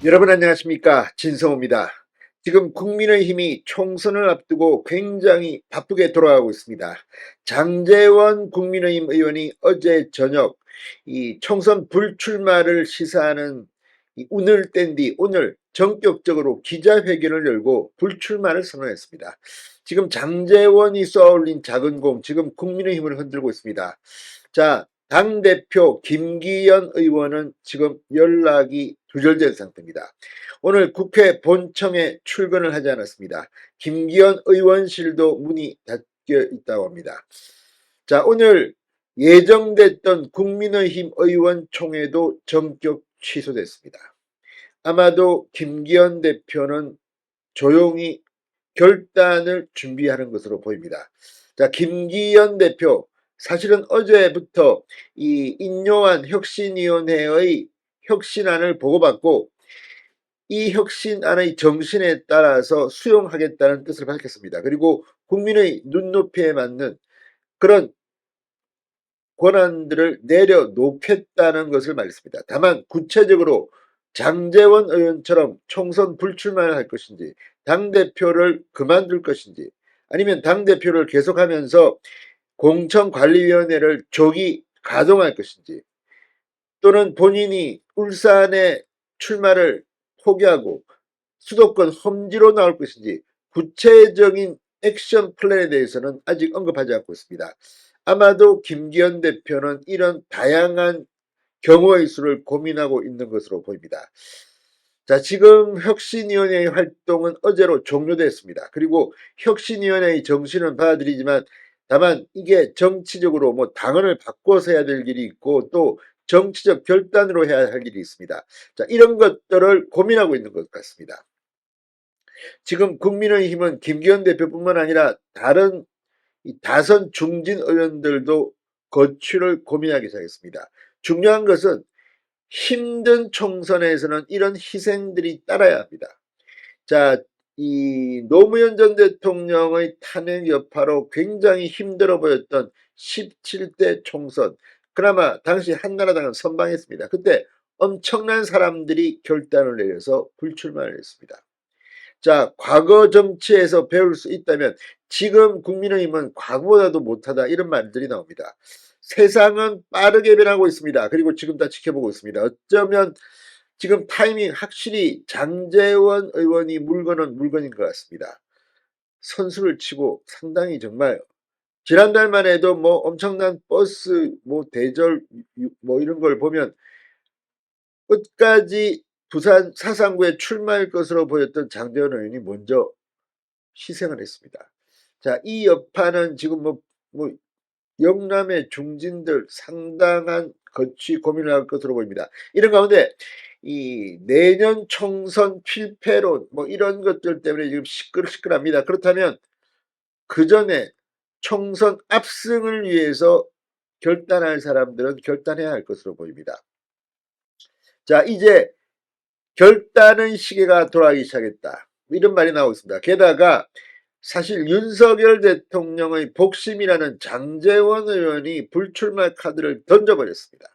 여러분 안녕하십니까, 진성호입니다. 지금 국민의힘이 총선을 앞두고 굉장히 바쁘게 돌아가고 있습니다. 장제원 국민의힘 의원이 어제 저녁 이 총선 불출마를 시사하는 운을 뗀 뒤 오늘 전격적으로 기자회견을 열고 불출마를 선언했습니다. 지금 장제원이 쏘아올린 작은 공, 지금 국민의힘을 흔들고 있습니다. 자, 당대표 김기현 의원은 지금 연락이 두절된 상태입니다. 오늘 국회 본청에 출근을 하지 않았습니다. 김기현 의원실도 문이 닫혀 있다고 합니다. 자, 오늘 예정됐던 국민의힘 의원총회도 전격 취소됐습니다. 아마도 김기현 대표는 조용히 결단을 준비하는 것으로 보입니다. 자, 김기현 대표, 사실은 어제부터 이 인요한 혁신위원회의 혁신안을 보고받고 이 혁신안의 정신에 따라서 수용하겠다는 뜻을 밝혔습니다. 그리고 국민의 눈높이에 맞는 그런 권한들을 내려놓겠다는 것을 말했습니다. 다만 구체적으로 장제원 의원처럼 총선 불출마를 할 것인지, 당대표를 그만둘 것인지, 아니면 당대표를 계속하면서 공천관리위원회를 조기 가동할 것인지, 또는 본인이 울산에 출마를 포기하고 수도권 험지로 나올 것인지 구체적인 액션 플랜에 대해서는 아직 언급하지 않고 있습니다. 아마도 김기현 대표는 이런 다양한 경우의 수를 고민하고 있는 것으로 보입니다. 자, 지금 혁신위원회의 활동은 어제로 종료됐습니다. 그리고 혁신위원회의 정신은 받아들이지만 다만 이게 정치적으로 뭐 당헌을 바꿔서 해야 될 일이 있고 또 정치적 결단으로 해야 할 일이 있습니다. 자, 이런 것들을 고민하고 있는 것 같습니다. 지금 국민의힘은 김기현 대표뿐만 아니라 다른 다선 중진 의원들도 거취를 고민하기 시작했습니다. 중요한 것은 힘든 총선에서는 이런 희생들이 따라야 합니다. 자, 이 노무현 전 대통령의 탄핵 여파로 굉장히 힘들어 보였던 17대 총선, 그나마 당시 한나라당은 선방했습니다. 그때 엄청난 사람들이 결단을 내려서 불출마를 했습니다. 자, 과거 정치에서 배울 수 있다면 지금 국민의힘은 과거보다도 못하다, 이런 말들이 나옵니다. 세상은 빠르게 변하고 있습니다. 그리고 지금 다 지켜보고 있습니다. 어쩌면 지금 타이밍 확실히 장제원 의원이 물건은 물건인 것 같습니다. 선수를 치고 상당히 정말 지난달만 해도 뭐 엄청난 버스 뭐 대절 뭐 이런 걸 보면 끝까지 부산 사상구에 출마할 것으로 보였던 장제원 의원이 먼저 희생을 했습니다. 자, 이 여파는 지금 뭐 영남의 중진들 상당한 거취 고민을 할 것으로 보입니다. 이런 가운데 이 내년 총선 필패론 뭐 이런 것들 때문에 지금 시끌시끌합니다. 그렇다면 그 전에 총선 압승을 위해서 결단할 사람들은 결단해야 할 것으로 보입니다. 자, 이제 결단의 시계가 돌아가기 시작했다, 이런 말이 나오고 있습니다. 게다가 사실 윤석열 대통령의 복심이라는 장제원 의원이 불출마 카드를 던져버렸습니다.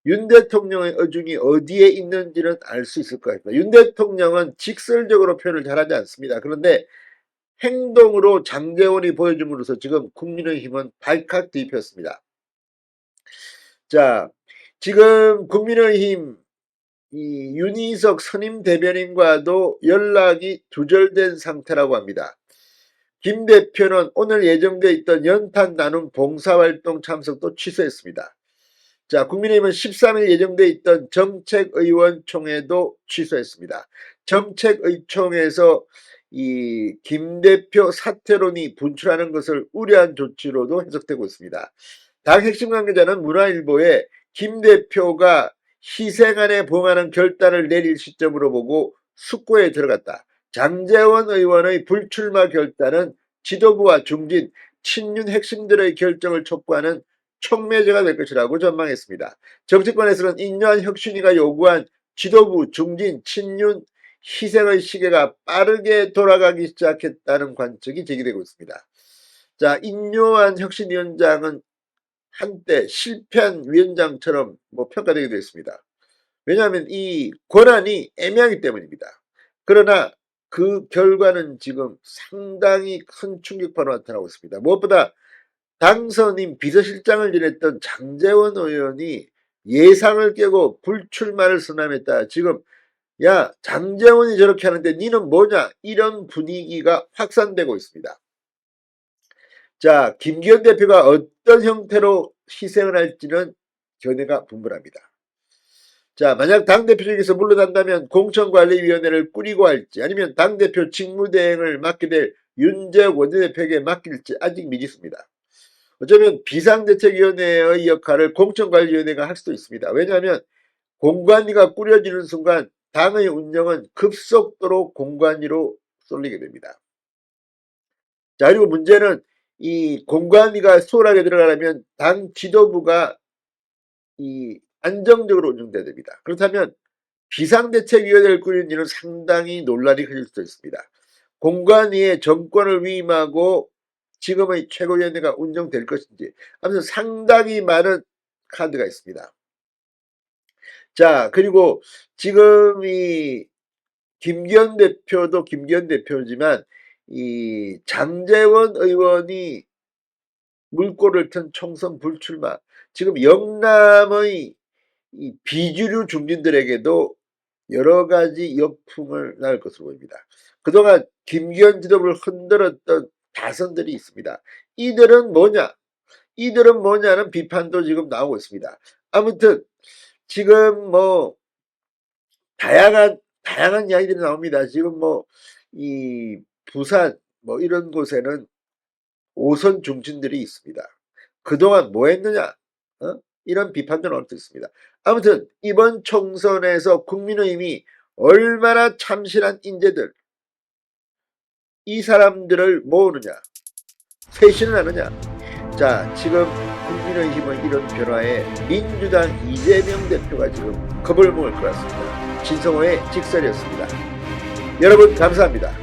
윤 대통령의 어중이 어디에 있는지는 알 수 있을 것 같습니다. 윤 대통령은 직설적으로 표현을 잘하지 않습니다. 그런데 행동으로 장제원이 보여줌으로써 지금 국민의힘은 발칵 뒤집혔습니다. 자, 지금 국민의힘 이 윤희석 선임 대변인과도 연락이 두절된 상태라고 합니다. 김 대표는 오늘 예정돼 있던 연탄 나눔 봉사활동 참석도 취소했습니다. 자, 국민의힘은 13일 예정돼 있던 정책의원총회도 취소했습니다. 정책의총에서 이 김 대표 사퇴론이 분출하는 것을 우려한 조치로도 해석되고 있습니다. 당 핵심 관계자는 문화일보에 김 대표가 희생안에 부응하는 결단을 내릴 시점으로 보고 숙고에 들어갔다. 장제원 의원의 불출마 결단은 지도부와 중진, 친윤 핵심들의 결정을 촉구하는 촉매제가 될 것이라고 전망했습니다. 정치권에서는 인요한 혁신위가 요구한 지도부, 중진, 친윤 희생의 시계가 빠르게 돌아가기 시작했다는 관측이 제기되고 있습니다. 자, 인요한 혁신위원장은 한때 실패한 위원장처럼 뭐 평가되기도 했습니다. 왜냐하면 이 권한이 애매하기 때문입니다. 그러나 그 결과는 지금 상당히 큰 충격파로 나타나고 있습니다. 무엇보다 당선인 비서실장을 지냈던 장제원 의원이 예상을 깨고 불출마를 선언했다. 지금 야, 장제원이 저렇게 하는데 니는 뭐냐? 이런 분위기가 확산되고 있습니다. 자, 김기현 대표가 어떤 형태로 희생을 할지는 견해가 분분합니다. 자, 만약 당대표직에서 물러난다면 공천관리위원회를 꾸리고 할지 아니면 당대표 직무대행을 맡게 될 윤재욱 원내대표에게 맡길지 아직 미지수입니다. 어쩌면 비상대책위원회의 역할을 공천관리위원회가 할 수도 있습니다. 왜냐하면 공관위가 꾸려지는 순간 당의 운영은 급속도로 공관위로 쏠리게 됩니다. 자, 그리고 문제는 이 공관위가 수월하게 들어가려면 당 지도부가 이 안정적으로 운영돼야 됩니다. 그렇다면 비상대책위원회를 꾸리는 일은 상당히 논란이 커질 수도 있습니다. 공관위의 정권을 위임하고 지금의 최고위원회가 운영될 것인지 아무튼 상당히 많은 카드가 있습니다. 자, 그리고 지금 이 김기현 대표도 김기현 대표지만 이 장제원 의원이 물꼬를 튼 총선 불출마, 지금 영남의 이 비주류 중진들에게도 여러 가지 역풍을 낳을 것으로 보입니다. 그동안 김기현 지도부를 흔들었던 다선들이 있습니다. 이들은 뭐냐? 이들은 뭐냐는 비판도 지금 나오고 있습니다. 아무튼 지금 뭐 다양한 이야기들이 나옵니다. 지금 뭐 이 부산 뭐 이런 곳에는 5선 중진들이 있습니다. 그동안 뭐 했느냐? 이런 비판도 나올 수 있습니다. 아무튼 이번 총선에서 국민의힘이 얼마나 참신한 인재들, 이 사람들을 모으느냐, 쇄신을 하느냐. 자, 지금 국민의힘의 이런 변화에 민주당 이재명 대표가 지금 겁을 먹을 것 같습니다. 진성호의 직설이었습니다. 여러분 감사합니다.